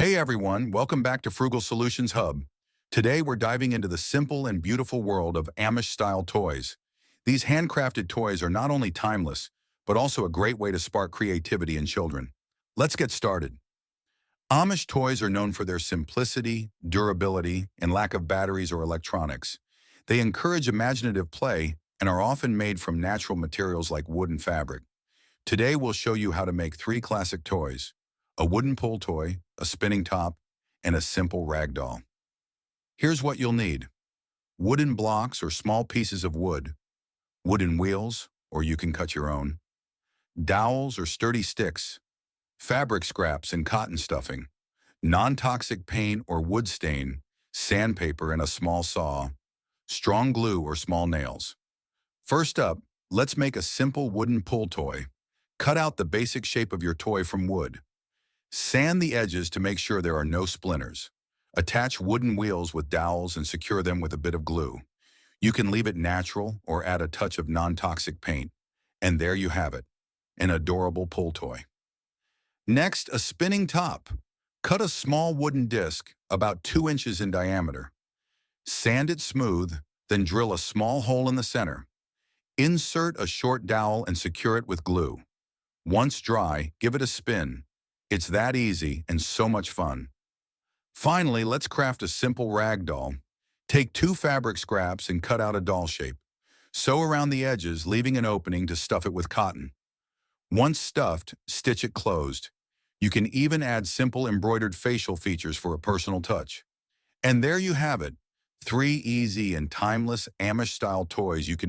Hey everyone, welcome back to Frugal Solutions Hub. Today we're diving into the simple and beautiful world of Amish-style toys. These handcrafted toys are not only timeless, but also a great way to spark creativity in children. Let's get started. Amish toys are known for their simplicity, durability, and lack of batteries or electronics. They encourage imaginative play and are often made from natural materials like wood and fabric. Today we'll show you how to make three classic toys: a wooden pull toy, a spinning top, and a simple rag doll. Here's what you'll need: wooden blocks or small pieces of wood, wooden wheels, or you can cut your own, dowels or sturdy sticks, fabric scraps and cotton stuffing, non-toxic paint or wood stain, sandpaper and a small saw, strong glue or small nails. First up, let's make a simple wooden pull toy. Cut out the basic shape of your toy from wood. Sand the edges to make sure there are no splinters. Attach wooden wheels with dowels and secure them with a bit of glue. You can leave it natural or add a touch of non-toxic paint. And there you have it, an adorable pull toy. Next, a spinning top. Cut a small wooden disc about 2 inches in diameter. Sand it smooth, then drill a small hole in the center. Insert a short dowel and secure it with glue. Once dry, give it a spin. It's that easy and so much fun. Finally, let's craft a simple rag doll. Take 2 fabric scraps and cut out a doll shape. Sew around the edges, leaving an opening to stuff it with cotton. Once stuffed, stitch it closed. You can even add simple embroidered facial features for a personal touch. And there you have it, 3 easy and timeless Amish-style toys you can make.